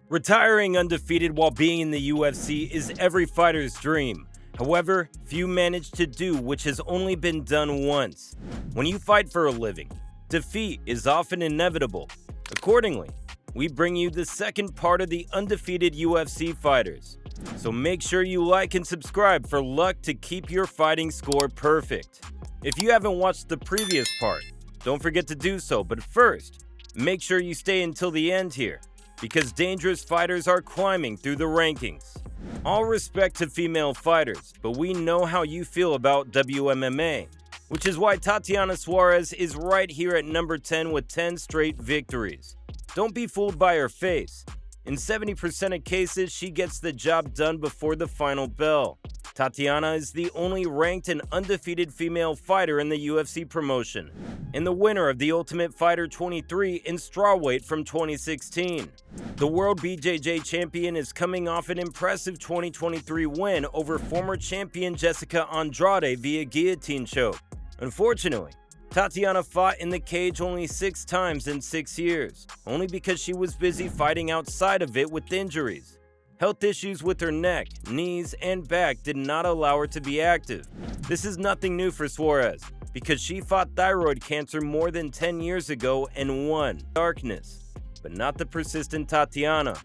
Retiring undefeated while being in the UFC is every fighter's dream. However, few manage to do, which has only been done once. When you fight for a living, defeat is often inevitable. Accordingly, we bring you the second part of the undefeated UFC fighters. So make sure you like and subscribe for luck to keep your fighting score perfect. If you haven't watched the previous part, don't forget to do so, but first, make sure you stay until the end here, because dangerous fighters are climbing through the rankings. All respect to female fighters, but we know how you feel about WMMA, which is why Tatiana Suarez is right here at number 10 with 10 straight victories. Don't be fooled by her face. In 70% of cases, she gets the job done before the final bell. Tatiana is the only ranked and undefeated female fighter in the UFC promotion, and the winner of the Ultimate Fighter 23 in strawweight from 2016. The World BJJ champion is coming off an impressive 2023 win over former champion Jessica Andrade via guillotine choke. Unfortunately, Tatiana fought in the cage only 6 times in 6 years, only because she was busy fighting outside of it with injuries. Health issues with her neck, knees, and back did not allow her to be active. This is nothing new for Suarez, because she fought thyroid cancer more than 10 years ago and won. Darkness, but not the persistent Tatiana,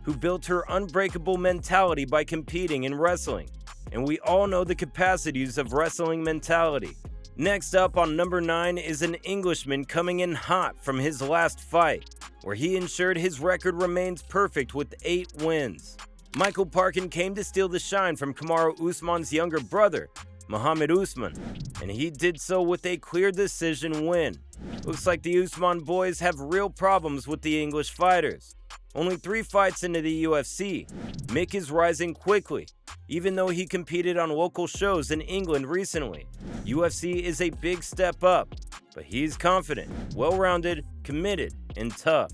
who built her unbreakable mentality by competing in wrestling. And we all know the capacities of wrestling mentality. Next up on number 9 is an Englishman coming in hot from his last fight, where he ensured his record remains perfect with 8 wins. Mick Parkin came to steal the shine from Kamaru Usman's younger brother, Muhammad Usman, and he did so with a clear decision win. Looks like the Usman boys have real problems with the English fighters. Only 3 fights into the UFC, Mick is rising quickly, even though he competed on local shows in England recently. UFC is a big step up, but he's confident, well-rounded, committed, and tough.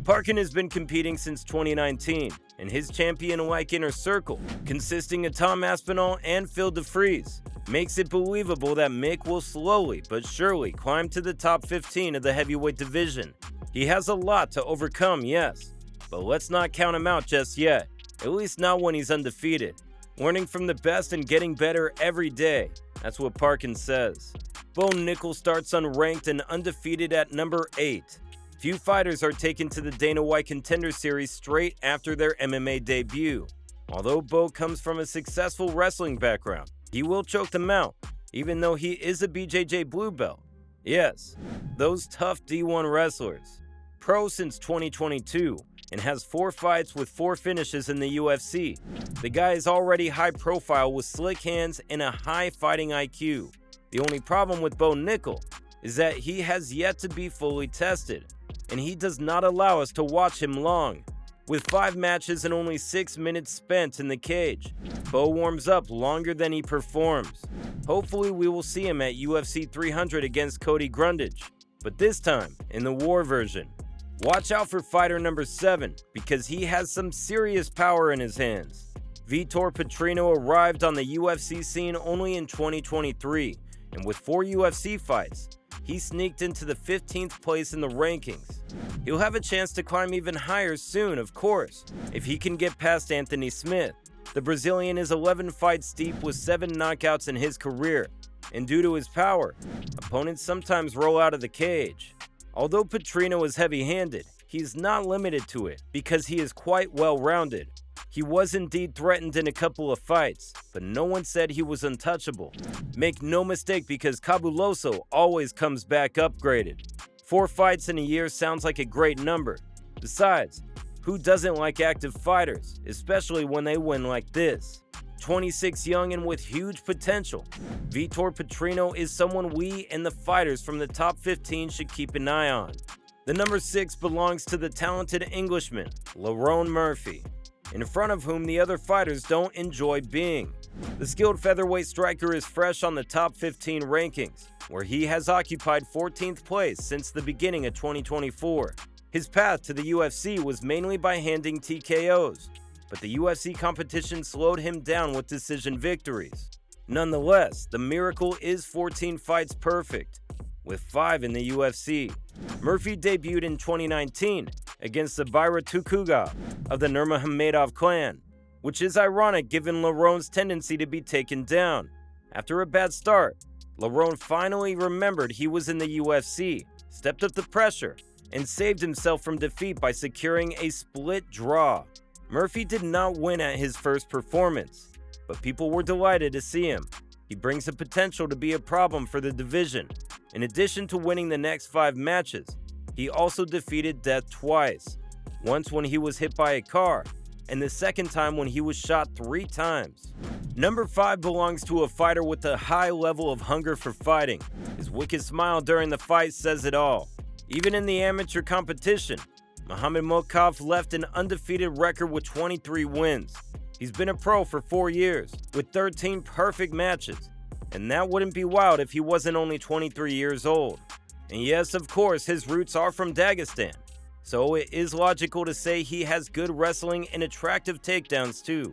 Parkin has been competing since 2019, and his champion-like inner circle, consisting of Tom Aspinall and Phil DeFries, makes it believable that Mick will slowly but surely climb to the top 15 of the heavyweight division. He has a lot to overcome, yes, but let's not count him out just yet, at least not when he's undefeated. Learning from the best and getting better every day, that's what Parkin says. Bo Nickal starts unranked and undefeated at number 8. Few fighters are taken to the Dana White Contender Series straight after their MMA debut. Although Bo comes from a successful wrestling background, he will choke them out, even though he is a BJJ blue belt. Yes, those tough D1 wrestlers. Pro since 2022, and has 4 fights with 4 finishes in the UFC. The guy is already high profile with slick hands and a high fighting IQ. The only problem with Bo Nickal is that he has yet to be fully tested, and he does not allow us to watch him long. With 5 matches and only 6 minutes spent in the cage, Bo warms up longer than he performs. Hopefully we will see him at UFC 300 against Cody Grundage, but this time in the war version. Watch out for fighter number 7, because he has some serious power in his hands. Vitor Petrino arrived on the UFC scene only in 2023, and with 4 UFC fights, he sneaked into the 15th place in the rankings. He'll have a chance to climb even higher soon, of course, if he can get past Anthony Smith. The Brazilian is 11 fights deep with 7 knockouts in his career, and due to his power, opponents sometimes roll out of the cage. Although Petrino is heavy-handed, he is not limited to it because he is quite well-rounded. He was indeed threatened in a couple of fights, but no one said he was untouchable. Make no mistake, because Cabuloso always comes back upgraded. 4 fights in a year sounds like a great number. Besides, who doesn't like active fighters, especially when they win like this? 26 young and with huge potential, Vitor Petrino is someone we and the fighters from the top 15 should keep an eye on. The number 6 belongs to the talented Englishman, Lerone Murphy, in front of whom the other fighters don't enjoy being. The skilled featherweight striker is fresh on the top 15 rankings, where he has occupied 14th place since the beginning of 2024. His path to the UFC was mainly by handing TKOs, but the UFC competition slowed him down with decision victories. Nonetheless, the miracle is 14 fights perfect, with 5 in the UFC. Murphy debuted in 2019 against Zabira Tukuga of the Nurmagomedov clan, which is ironic given Lerone's tendency to be taken down. After a bad start, Lerone finally remembered he was in the UFC, stepped up the pressure, and saved himself from defeat by securing a split draw. Murphy did not win at his first performance, but people were delighted to see him. He brings the potential to be a problem for the division. In addition to winning the next 5 matches, he also defeated Death twice, once when he was hit by a car, and the second time when he was shot 3 times. Number 5 belongs to a fighter with a high level of hunger for fighting. His wicked smile during the fight says it all. Even in the amateur competition, Muhammed Mokaev left an undefeated record with 23 wins. He's been a pro for 4 years, with 13 perfect matches, and that wouldn't be wild if he wasn't only 23 years old. And yes, of course, his roots are from Dagestan, so it is logical to say he has good wrestling and attractive takedowns too.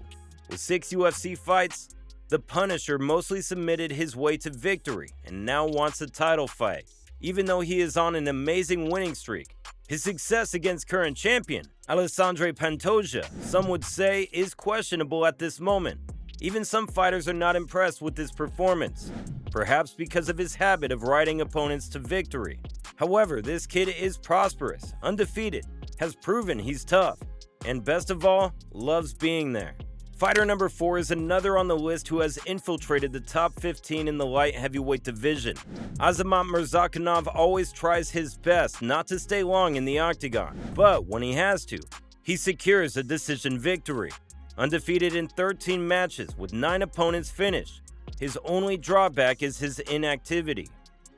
With 6 UFC fights, the Punisher mostly submitted his way to victory and now wants a title fight. Even though he is on an amazing winning streak, his success against current champion Alexandre Pantoja, some would say, is questionable at this moment. Even some fighters are not impressed with this performance, perhaps because of his habit of riding opponents to victory. However, this kid is prosperous, undefeated, has proven he's tough, and best of all, loves being there. Fighter number 4 is another on the list who has infiltrated the top 15 in the light heavyweight division. Azamat Murzakanov always tries his best not to stay long in the octagon, but when he has to, he secures a decision victory. Undefeated in 13 matches with 9 opponents finished, his only drawback is his inactivity.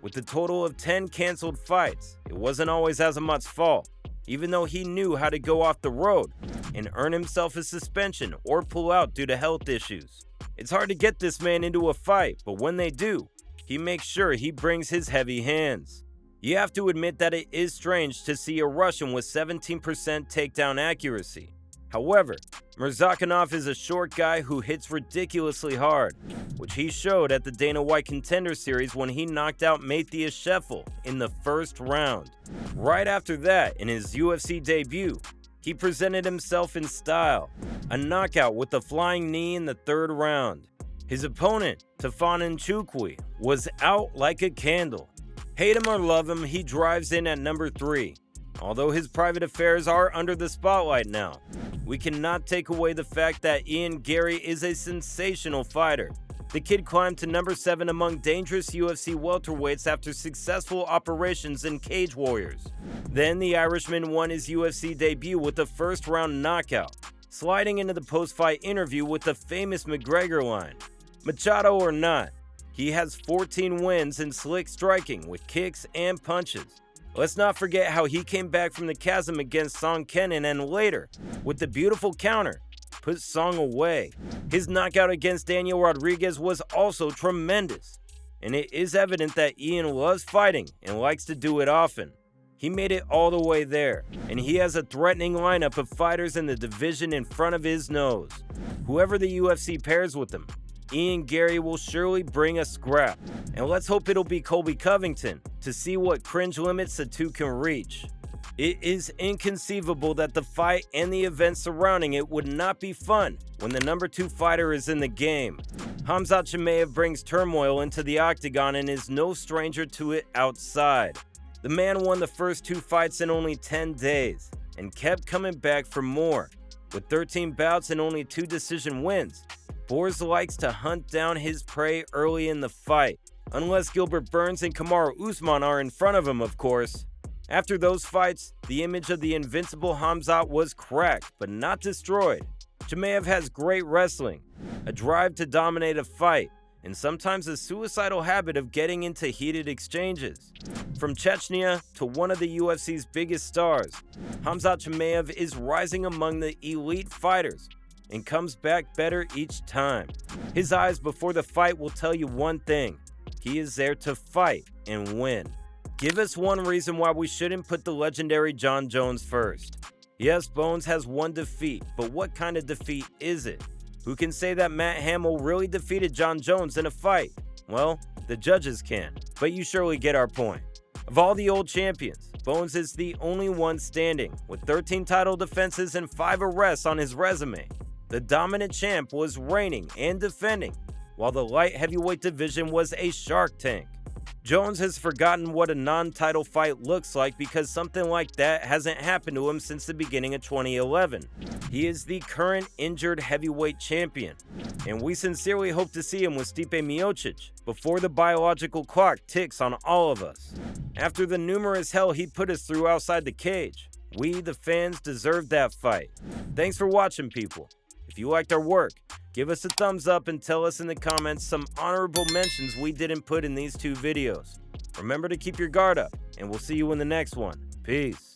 With a total of 10 canceled fights, it wasn't always Azamat's fault, even though he knew how to go off the road and earn himself a suspension or pull out due to health issues. It's hard to get this man into a fight, but when they do, he makes sure he brings his heavy hands. You have to admit that it is strange to see a Russian with 17% takedown accuracy. However, Murzakanov is a short guy who hits ridiculously hard, which he showed at the Dana White Contender Series when he knocked out Matthias Scheffel in the first round. Right after that, in his UFC debut, he presented himself in style, a knockout with a flying knee in the 3rd round. His opponent, Tafon Nchukwi, was out like a candle. Hate him or love him, he drives in at number 3. Although his private affairs are under the spotlight now, we cannot take away the fact that Ian Garry is a sensational fighter. The kid climbed to number 7 among dangerous UFC welterweights after successful operations in Cage Warriors. Then the Irishman won his UFC debut with a first-round knockout, sliding into the post-fight interview with the famous McGregor line, "Machado or not, he has 14 wins in slick striking with kicks and punches." Let's not forget how he came back from the chasm against Song Kenan and later, with the beautiful counter, put Song away. His knockout against Daniel Rodriguez was also tremendous, and it is evident that Ian loves fighting and likes to do it often. He made it all the way there, and he has a threatening lineup of fighters in the division in front of his nose. Whoever the UFC pairs with him, Ian Garry will surely bring a scrap, and let's hope it'll be Colby Covington to see what cringe limits the two can reach. It is inconceivable that the fight and the events surrounding it would not be fun when the number 2 fighter is in the game. Khamzat Chimaev brings turmoil into the octagon and is no stranger to it outside. The man won the first 2 fights in only 10 days and kept coming back for more. With 13 bouts and only 2 decision wins, Boers likes to hunt down his prey early in the fight, unless Gilbert Burns and Kamaru Usman are in front of him, of course. After those fights, the image of the invincible Khamzat was cracked, but not destroyed. Chimaev has great wrestling, a drive to dominate a fight, and sometimes a suicidal habit of getting into heated exchanges. From Chechnya to one of the UFC's biggest stars, Khamzat Chimaev is rising among the elite fighters and comes back better each time. His eyes before the fight will tell you one thing: he is there to fight and win. Give us one reason why we shouldn't put the legendary Jon Jones first. Yes, Bones has 1 defeat, but what kind of defeat is it? Who can say that Matt Hamill really defeated Jon Jones in a fight? Well, the judges can, but you surely get our point. Of all the old champions, Bones is the only one standing, with 13 title defenses and 5 arrests on his resume. The dominant champ was reigning and defending, while the light heavyweight division was a shark tank. Jones has forgotten what a non-title fight looks like because something like that hasn't happened to him since the beginning of 2011. He is the current injured heavyweight champion, and we sincerely hope to see him with Stipe Miocic before the biological clock ticks on all of us. After the numerous hell he put us through outside the cage, we, the fans, deserved that fight. Thanks for watching, people. If you liked our work, give us a thumbs up and tell us in the comments some honorable mentions we didn't put in these 2 videos. Remember to keep your guard up, and we'll see you in the next one. Peace.